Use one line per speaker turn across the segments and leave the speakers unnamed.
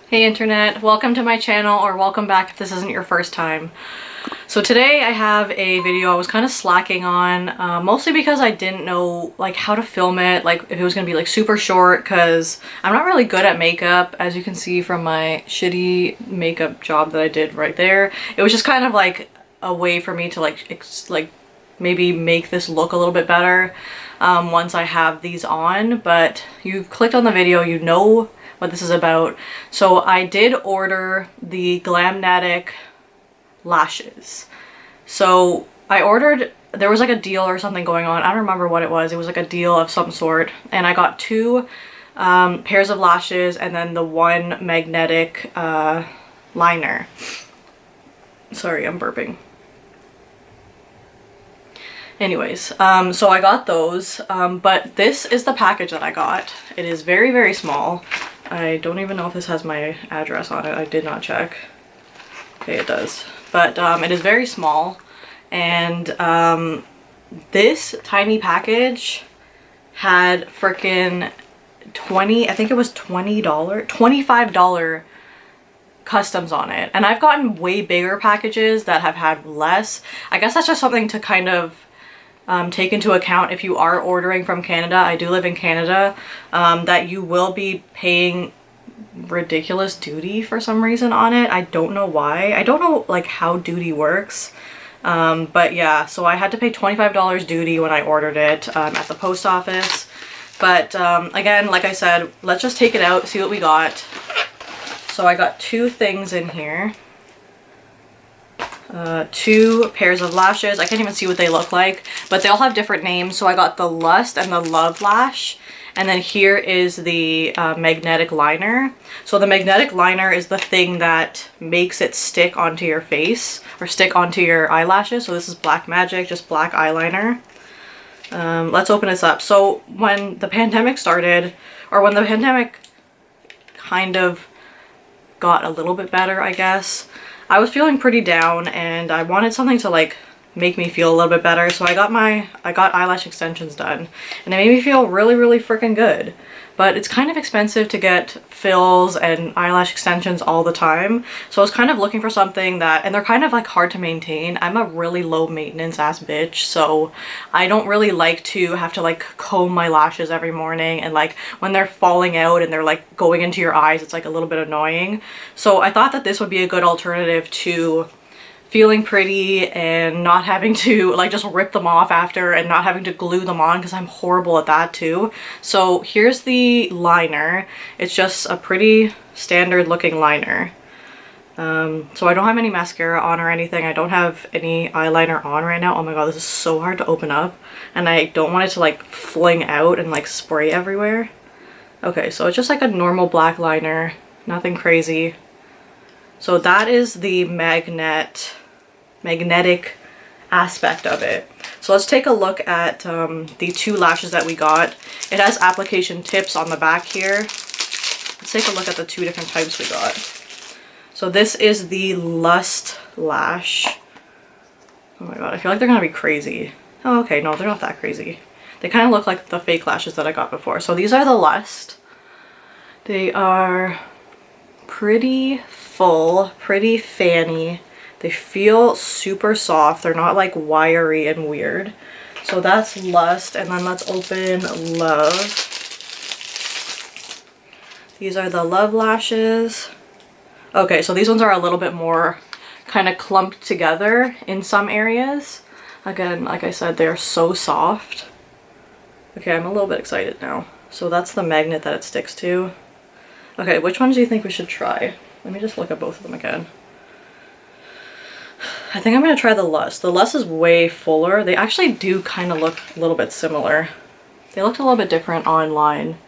Hey internet, welcome to my channel, or welcome back if this isn't your first time. So today I have a video I was kind of slacking on, mostly because I didn't know like how to film it, like if it was gonna be like super short, because I'm not really good at makeup, as you can see from my shitty makeup job that I did right there. It was just kind of like a way for me to like maybe make this look a little bit better once I have these on, but you clicked on the video, you know what this is about. So I did order the Glamnetic lashes. So I ordered, there was like a deal or something going on. I don't remember what it was. It was like a deal of some sort. And I got two pairs of lashes and then the one magnetic liner. Sorry, I'm burping. Anyways, so I got those, but this is the package that I got. It is very, very small. I don't even know if this has my address on it. I did not check. Okay, it does. But it is very small, and this tiny package had frickin' I think it was $25 customs on it. And I've gotten way bigger packages that have had less. I guess that's just something to kind of take into account if you are ordering from Canada. I do live in Canada, that you will be paying ridiculous duty for some reason on it. I don't know why. I don't know like how duty works. But yeah, so I had to pay $25 duty when I ordered it at the post office. But again, like I said, let's just take it out, see what we got. So I got two things in here. Two pairs of lashes. I can't even see what they look like, but they all have different names. So I got the Lust and the Love Lash, and then here is the magnetic liner. So the magnetic liner is the thing that makes it stick onto your face or stick onto your eyelashes. So this is Black Magic, just black eyeliner. Let's open this up. So when the pandemic started, or when the pandemic kind of got a little bit better, I guess, I was feeling pretty down and I wanted something to like make me feel a little bit better. So I got eyelash extensions done, and it made me feel really, really freaking good. But it's kind of expensive to get fills and eyelash extensions all the time. So I was kind of looking for something that, and they're kind of like hard to maintain. I'm a really low maintenance ass bitch, so I don't really like to have to like comb my lashes every morning, and like when they're falling out and they're like going into your eyes, it's like a little bit annoying. So I thought that this would be a good alternative to feeling pretty and not having to like just rip them off after and not having to glue them on, because I'm horrible at that too. So here's the liner. It's just a pretty standard looking liner. So I don't have any mascara on or anything. I don't have any eyeliner on right now. Oh my god, this is so hard to open up, and I don't want it to like fling out and like spray everywhere. Okay, so it's just like a normal black liner, nothing crazy. So that is the magnetic aspect of it. So let's take a look at the two lashes that we got. It has application tips on the back here. Let's take a look at the two different types we got. So this is the Lust lash. Oh my god, I feel like they're gonna be crazy. Oh, okay, no, they're not that crazy. They kind of look like the fake lashes that I got before. So these are the Lust. They are pretty full, pretty fanny. They feel super soft. They're not like wiry and weird. So that's Lust, and then let's open Love. These are the Love lashes. Okay, so these ones are a little bit more kind of clumped together in some areas. Again, like I said, they're so soft. Okay, I'm a little bit excited now. So that's the magnet that it sticks to. Okay, which ones do you think we should try? Let me just look at both of them again. I think I'm gonna try the Lust. The Lust is way fuller. They actually do kind of look a little bit similar. They looked a little bit different online,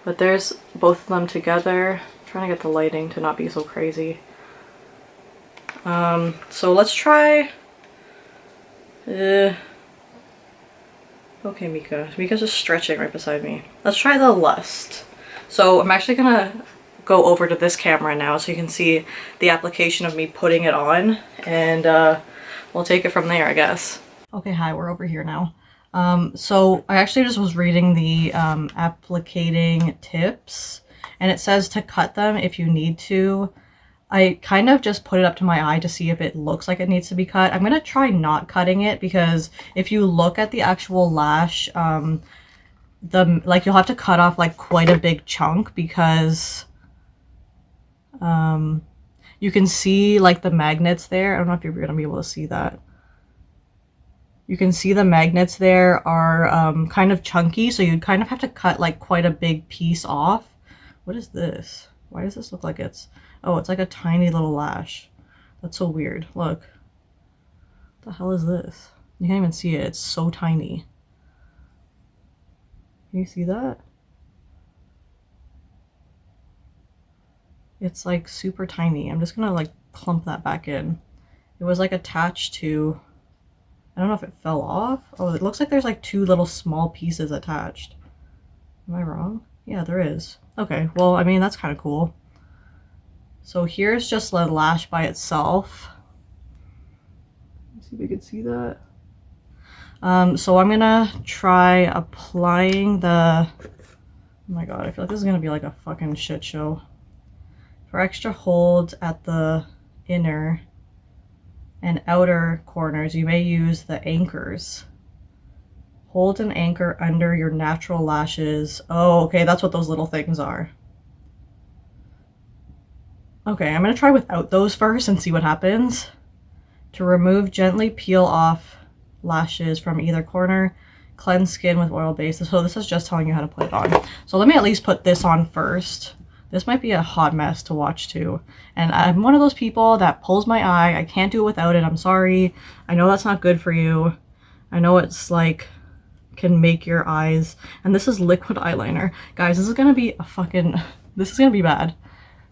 but there's both of them together. I'm trying to get the lighting to not be so crazy. So let's try... Okay, Mika. Mika's just stretching right beside me. Let's try the Lust. So I'm actually gonna go over to this camera now so you can see the application of me putting it on, and we'll take it from there, I guess. Okay, hi, we're over here now. So I actually just was reading the applicating tips, and it says to cut them if you need to. I kind of just put it up to my eye to see if it looks like it needs to be cut. I'm gonna try not cutting it because if you look at the actual lash, you'll have to cut off like quite a big chunk because you can see like the magnets there. I don't know if you're gonna be able to see that. You can see the magnets there are kind of chunky, so you'd kind of have to cut like quite a big piece off. What is this? Why does this look like it's... Oh, it's like a tiny little lash. That's so weird. Look. What the hell is this? You can't even see it. It's so tiny. Can you see that? It's like super tiny. I'm just gonna like clump that back in. It was like attached to... I don't know if it fell off. Oh, it looks like there's like two little small pieces attached. Am I wrong? Yeah, there is. Okay, well, I mean, that's kind of cool. So here's just the lash by itself. Let's see if we can see that. So I'm gonna try applying the... Oh my god, I feel like this is gonna be like a fucking shit show. For extra hold at the inner and outer corners, you may use the anchors. Hold an anchor under your natural lashes. Oh, okay, that's what those little things are. Okay, I'm gonna try without those first and see what happens. To remove, gently peel off lashes from either corner. Cleanse skin with oil base. So this is just telling you how to put it on. So let me at least put this on first. This might be a hot mess to watch too. And I'm one of those people that pulls my eye. I can't do it without it. I'm sorry. I know that's not good for you. I know it's like, can make your eyes. And this is liquid eyeliner. Guys, this is gonna be a fucking, this is gonna be bad.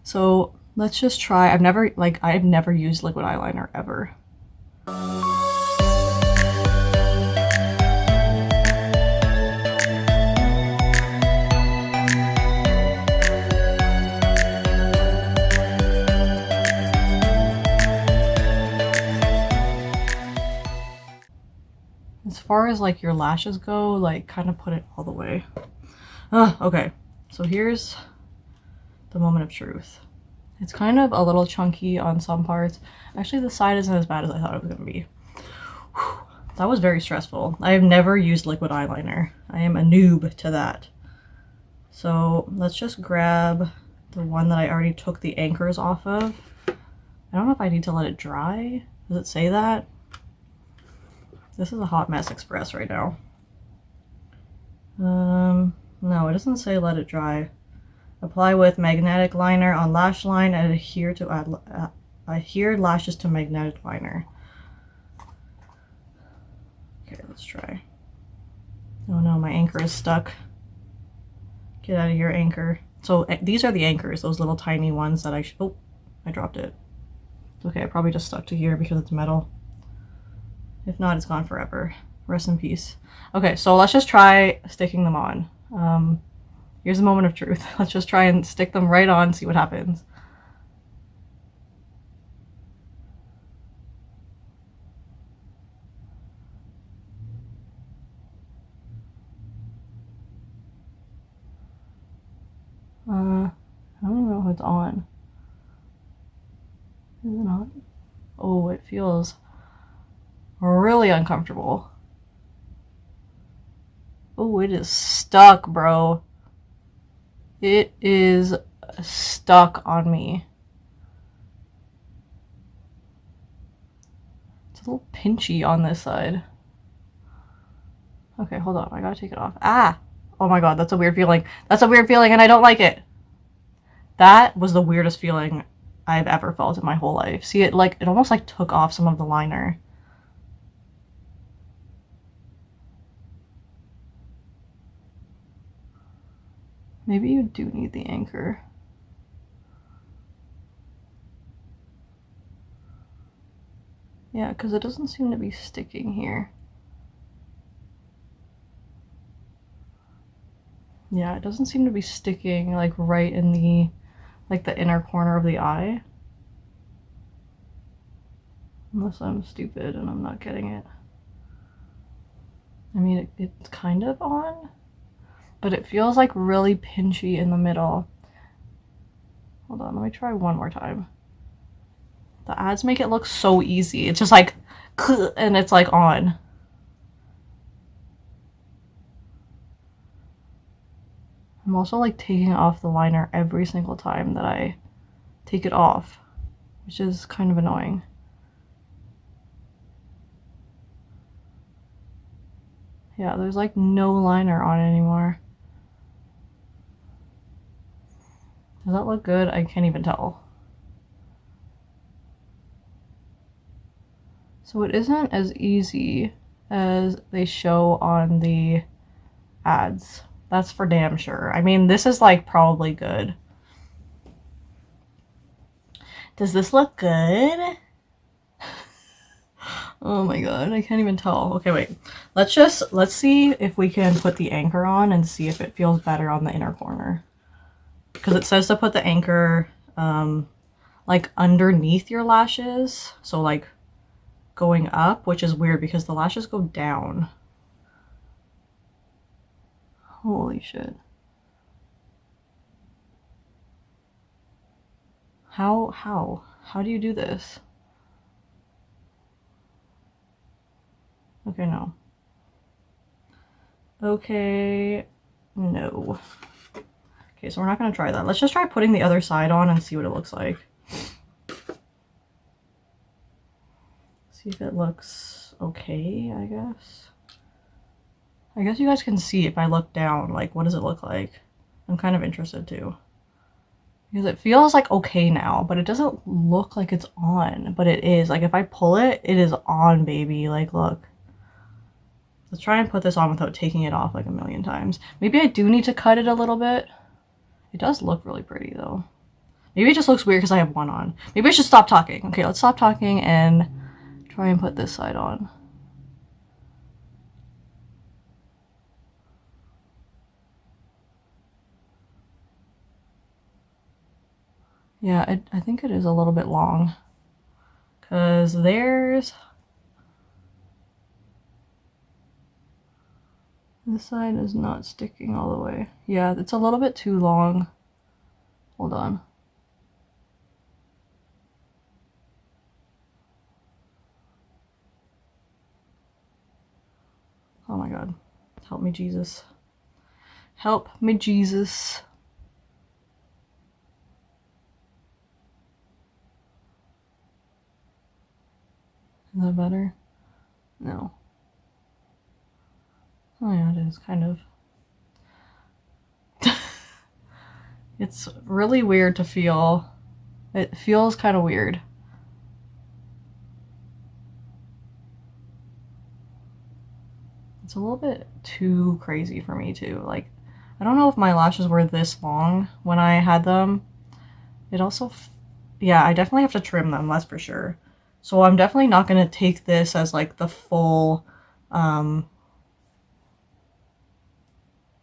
So let's just try. I've never used liquid eyeliner ever. As far as like your lashes go, like kind of put it all the way. Okay, so here's the moment of truth. It's kind of a little chunky on some parts. Actually, the side isn't as bad as I thought it was gonna be. Whew, that was very stressful. I have never used liquid eyeliner. I am a noob to that. So let's just grab the one that I already took the anchors off of. I don't know if I need to let it dry. Does it say that? This is a hot mess express right now. No, it doesn't say let it dry. Apply with magnetic liner on lash line and adhere lashes to magnetic liner. Okay, let's try. Oh no, my anchor is stuck. Get out of here, anchor. So these are the anchors, those little tiny ones that oh, I dropped it. Okay, I probably just stuck to here because it's metal. If not, it's gone forever. Rest in peace. Okay, so let's just try sticking them on. Here's the moment of truth. Let's just try and stick them right on, see what happens. I don't even know if it's on. Is it not? Oh, it feels really uncomfortable. Oh, it is stuck, bro. It is stuck on me. It's a little pinchy on this side. Okay, hold on. I gotta take it off. Ah! Oh my god, that's a weird feeling. That's a weird feeling and I don't like it. That was the weirdest feeling I've ever felt in my whole life. See, it almost like took off some of the liner. Maybe you do need the anchor. Yeah, because it doesn't seem to be sticking here. Yeah, it doesn't seem to be sticking like right in the inner corner of the eye. Unless I'm stupid and I'm not getting it. I mean, it's kind of on, but it feels like really pinchy in the middle. Hold on, let me try one more time. The ads make it look so easy. It's just like, and it's like on. I'm also like taking off the liner every single time that I take it off, which is kind of annoying. Yeah, there's like no liner on it anymore. Does that look good? I can't even tell. So it isn't as easy as they show on the ads. That's for damn sure. I mean, this is like probably good. Does this look good? Oh my god, I can't even tell. Okay, wait. Let's see if we can put the anchor on and see if it feels better on the inner corner. Because it says to put the anchor like underneath your lashes. So like going up, which is weird because the lashes go down. Holy shit. How do you do this? Okay, no. Okay, no. Okay, so we're not gonna try that. Let's just try putting the other side on and see what it looks like. See if it looks okay, I guess. I guess you guys can see if I look down, like, what does it look like? I'm kind of interested too. Because it feels like okay now, but it doesn't look like it's on, but it is. Like if I pull it, it is on, baby. Like, look. Let's try and put this on without taking it off like a million times. Maybe I do need to cut it a little bit. It does look really pretty though. Maybe it just looks weird because I have one on. Maybe I should stop talking. Okay, let's stop talking and try and put this side on. Yeah, I think it is a little bit long. Because there's... This side is not sticking all the way. Yeah, it's a little bit too long. Hold on. Oh my god. Help me, Jesus. Help me, Jesus. Is that better? No. Oh yeah, it is, kind of. It's really weird to feel. It feels kind of weird. It's a little bit too crazy for me too. Like, I don't know if my lashes were this long when I had them. It also, yeah, I definitely have to trim them, that's for sure. So I'm definitely not going to take this as like the full,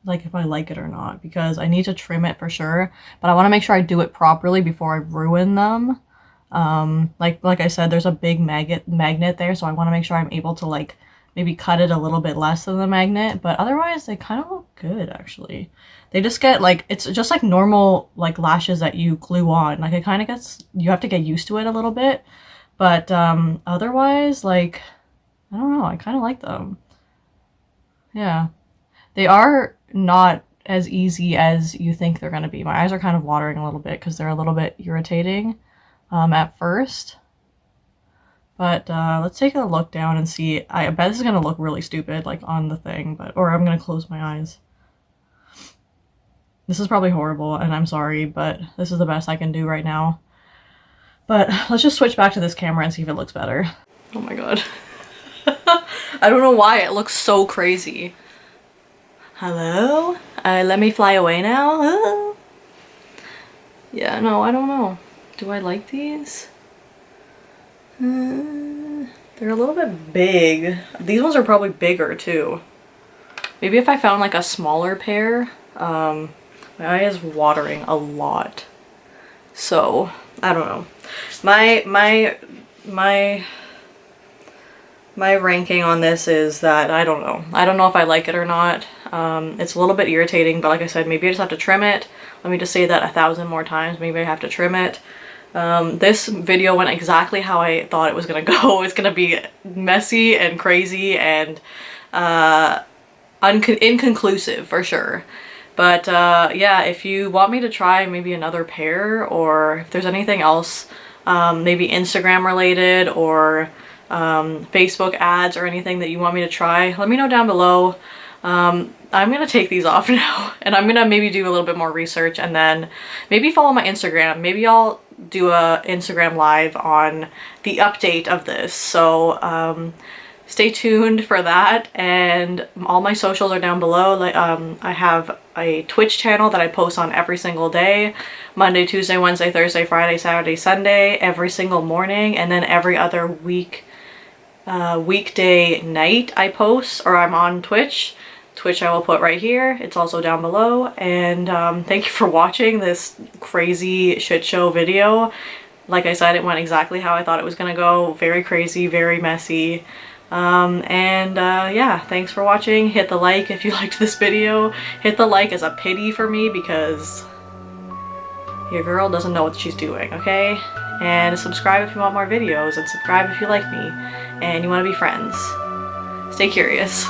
like if I like it or not, because I need to trim it for sure, but I want to make sure I do it properly before I ruin them. Like I said, there's a big magnet there, so I want to make sure I'm able to like maybe cut it a little bit less than the magnet, but otherwise they kind of look good actually. They just get like, it's just like normal like lashes that you glue on. Like it kind of gets, you have to get used to it a little bit, but otherwise, like, I don't know, I kind of like them. Yeah. They are not as easy as you think they're going to be. My eyes are kind of watering a little bit because they're a little bit irritating at first. But let's take a look down and see. I bet this is going to look really stupid like on the thing, but or I'm going to close my eyes. This is probably horrible and I'm sorry, but this is the best I can do right now. But let's just switch back to this camera and see if it looks better. Oh my god. I don't know why it looks so crazy. Hello? Let me fly away now? Yeah, no, I don't know. Do I like these? They're a little bit big. These ones are probably bigger too. Maybe if I found like a smaller pair. My eye is watering a lot. So, I don't know. My ranking on this is that I don't know. I don't know if I like it or not. It's a little bit irritating, but like I said, maybe I just have to trim it. Let me just say that 1,000 more times. Maybe I have to trim it. This video went exactly how I thought it was gonna go. It's gonna be messy and crazy and inconclusive for sure. But yeah, if you want me to try maybe another pair, or if there's anything else, maybe Instagram related or Facebook ads or anything that you want me to try, let me know down below. I'm gonna take these off now, and I'm gonna maybe do a little bit more research, and then maybe follow my Instagram. Maybe I'll do a Instagram live on the update of this. So stay tuned for that, and all my socials are down below. Like I have a Twitch channel that I post on every single day, Monday, Tuesday, Wednesday, Thursday, Friday, Saturday, Sunday, every single morning, and then every other weekday night I post, or I'm on Twitch. Twitch I will put right here. It's also down below. And thank you for watching this crazy shit show video. Like I said, it went exactly how I thought it was gonna go. Very crazy, very messy. Yeah, thanks for watching. Hit the like if you liked this video. Hit the like as a pity for me, because your girl doesn't know what she's doing, okay? And subscribe if you want more videos, and subscribe if you like me and you want to be friends. Stay curious.